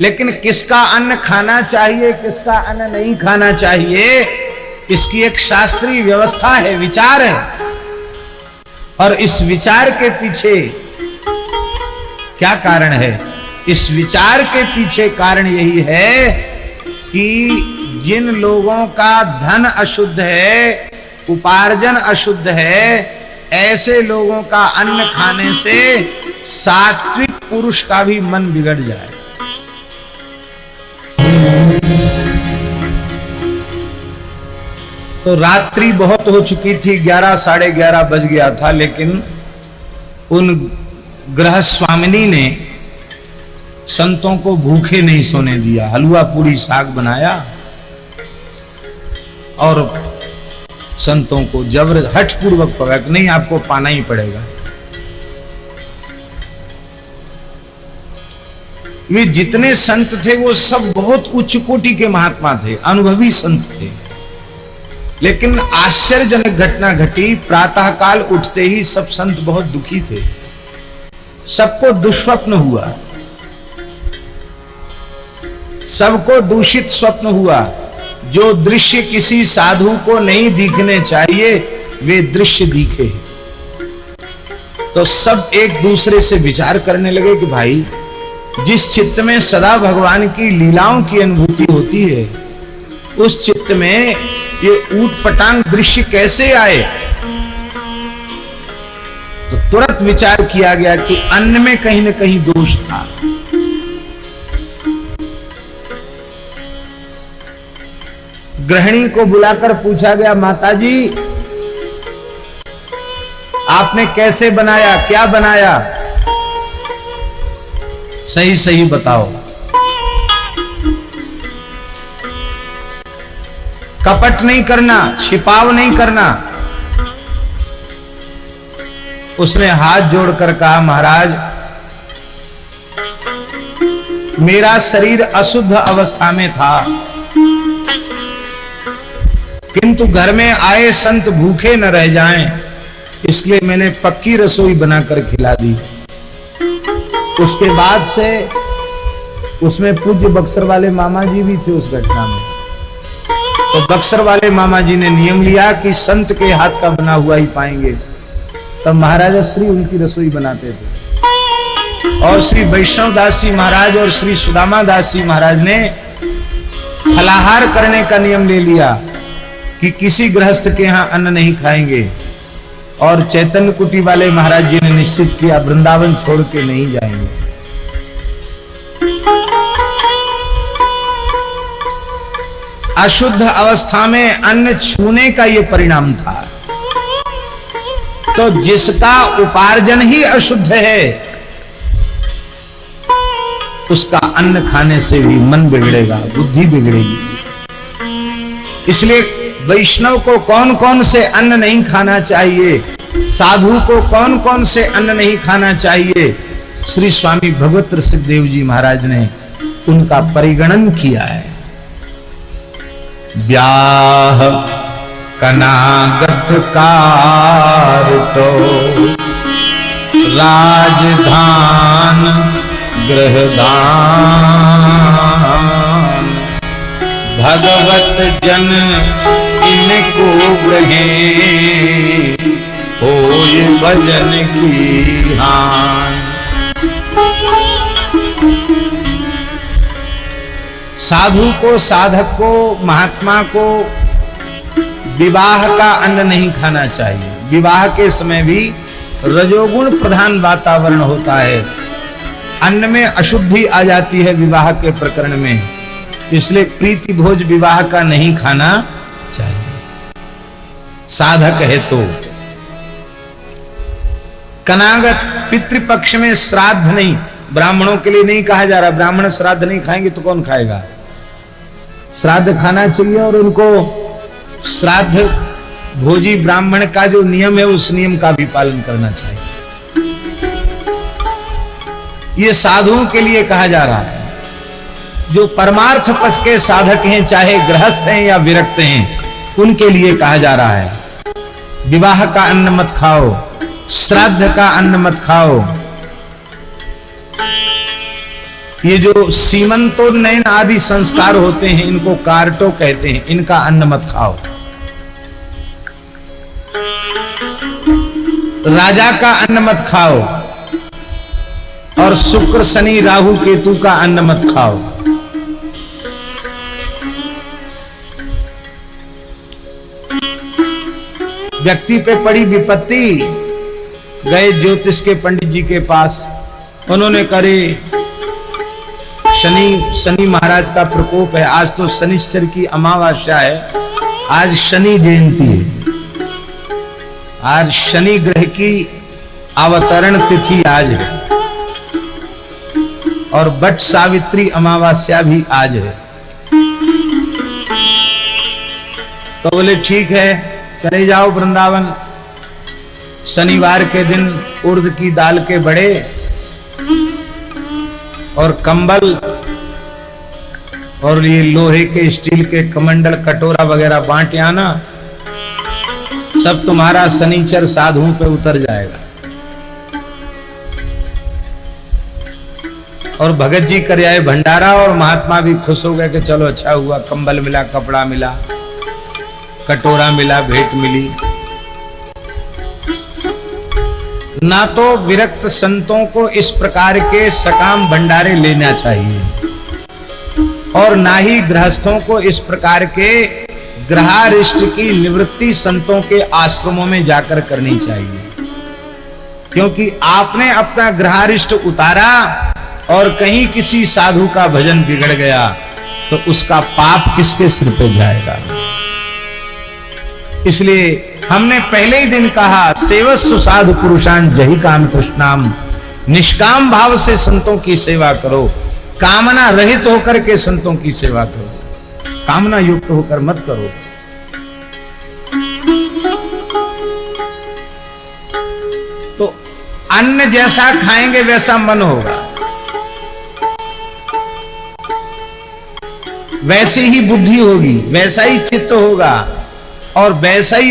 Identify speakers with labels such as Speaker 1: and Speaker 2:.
Speaker 1: लेकिन किसका अन्न खाना चाहिए, किसका अन्न नहीं खाना चाहिए, इसकी एक शास्त्रीय व्यवस्था है, विचार है। और इस विचार के पीछे क्या कारण है? इस विचार के पीछे कारण यही है कि जिन लोगों का धन अशुद्ध है, उपार्जन अशुद्ध है, ऐसे लोगों का अन्न खाने से सात्विक पुरुष का भी मन बिगड़ जाए। तो रात्रि बहुत हो चुकी थी, 11 साढ़े 11 बज गया था, लेकिन उन गृह स्वामिनी ने संतों को भूखे नहीं सोने दिया। हलवा पूरी साग बनाया और संतों को जबर हठपूर्वक पकड़ा कि नहीं, आपको पाना ही पड़ेगा। वे जितने संत थे वो सब बहुत उच्च कोटि के महात्मा थे, अनुभवी संत थे। लेकिन आश्चर्यजनक घटना घटी। प्रातः काल उठते ही सब संत बहुत दुखी थे, सबको दुष्स्वप्न हुआ, सबको दूषित स्वप्न हुआ। जो दृश्य किसी साधु को नहीं दिखने चाहिए वे दृश्य दिखे। तो सब एक दूसरे से विचार करने लगे कि भाई, जिस चित्त में सदा भगवान की लीलाओं की अनुभूति होती है, उस चित्त में ये ऊट पटांग दृश्य कैसे आए? तो तुरंत विचार किया गया कि अन्न में कहीं न कहीं दोष था। गृहिणी को बुलाकर पूछा गया, माताजी आपने कैसे बनाया, क्या बनाया, सही सही बताओ। कपट नहीं करना, छिपाव नहीं करना। उसने हाथ जोड़कर कहा, महाराज मेरा शरीर अशुद्ध अवस्था में था, किंतु घर में आए संत भूखे न रह जाएं, इसलिए मैंने पक्की रसोई बनाकर खिला दी। उसके बाद से उसमें पूज्य बक्सर वाले मामा जी भी थे उस घटना में। तो बक्सर वाले मामा जी ने नियम लिया कि संत के हाथ का बना हुआ ही पाएंगे। तब महाराजा श्री उनकी रसोई बनाते थे। और श्री वैष्णव दास जी महाराज और श्री सुदामा दास जी महाराज ने फलाहार करने का नियम ले लिया कि किसी गृहस्थ के यहां अन्न नहीं खाएंगे। और चैतन्य कुटी वाले महाराज जी ने निश्चित किया, वृंदावन छोड़ के नहीं जाएंगे। अशुद्ध अवस्था में अन्न छूने का यह परिणाम था। तो जिसका उपार्जन ही अशुद्ध है, उसका अन्न खाने से भी मन बिगड़ेगा, बुद्धि बिगड़ेगी। इसलिए वैष्णव को कौन कौन से अन्न नहीं खाना चाहिए, साधु को कौन कौन से अन्न नहीं खाना चाहिए, श्री स्वामी भगवत ऋषिदेव जी महाराज ने उनका परिगणन किया है। ब्याह कनागत कार तो राजधान गृहदान, भगवत जन इनको ग्रहे होय भजन की हान। साधु को, साधक को, महात्मा को विवाह का अन्न नहीं खाना चाहिए। विवाह के समय भी रजोगुण प्रधान वातावरण होता है, अन्न में अशुद्धि आ जाती है विवाह के प्रकरण में। इसलिए प्रीति भोज विवाह का नहीं खाना चाहिए साधक है। तो कनागत पितृपक्ष में श्राद्ध नहीं, ब्राह्मणों के लिए नहीं कहा जा रहा। ब्राह्मण श्राद्ध नहीं खाएंगे तो कौन खाएगा? श्राद्ध खाना चाहिए। और उनको श्राद्ध भोजी ब्राह्मण का जो नियम है उस नियम का भी पालन करना चाहिए। ये साधुओं के लिए कहा जा रहा है। जो परमार्थ पथ के साधक हैं, चाहे गृहस्थ हैं या विरक्त हैं, उनके लिए कहा जा रहा है विवाह का अन्न मत खाओ, श्राद्ध का अन्न मत खाओ। ये जो सीमंतोन्नयन आदि संस्कार होते हैं, इनको कार्टो कहते हैं, इनका अन्न मत खाओ। राजा का अन्न मत खाओ, और शुक्र शनि राहु केतु का अन्न मत खाओ। व्यक्ति पे पड़ी विपत्ति, गए ज्योतिष के पंडित जी के पास, उन्होंने करे शनि महाराज का प्रकोप है, आज तो शनिश्चर की अमावस्या है, आज शनि जयंती है, आज शनि ग्रह की अवतरण तिथि आज है, और बट सावित्री अमावस्या भी आज है। तो बोले ठीक है, चले जाओ वृंदावन। शनिवार के दिन उड़द की दाल के बड़े और कंबल और ये लोहे के स्टील के कमंडल कटोरा वगैरह बांट आना, सब तुम्हारा शनिचर साधुओं पे उतर जाएगा। और भगत जी कर आए भंडारा, और महात्मा भी खुश हो गए कि चलो अच्छा हुआ, कंबल मिला, कपड़ा मिला, कटोरा मिला, भेंट मिली। ना तो विरक्त संतों को इस प्रकार के सकाम भंडारे लेना चाहिए, और ना ही गृहस्थों को इस प्रकार के गृहारिष्ट की निवृत्ति संतों के आश्रमों में जाकर करनी चाहिए। क्योंकि आपने अपना गृहारिष्ट उतारा और कहीं किसी साधु का भजन बिगड़ गया, तो उसका पाप किसके सिर पे जाएगा। इसलिए हमने पहले ही दिन कहा, सेवस्व साधु पुरुषान जहि काम तृष्णाम, निष्काम भाव से संतों की सेवा करो, कामना रहित होकर के संतों की सेवा करो, कामना युक्त होकर मत करो। तो अन्न जैसा खाएंगे वैसा मन होगा, वैसी ही बुद्धि होगी, वैसा ही चित्त होगा, और वैसा ही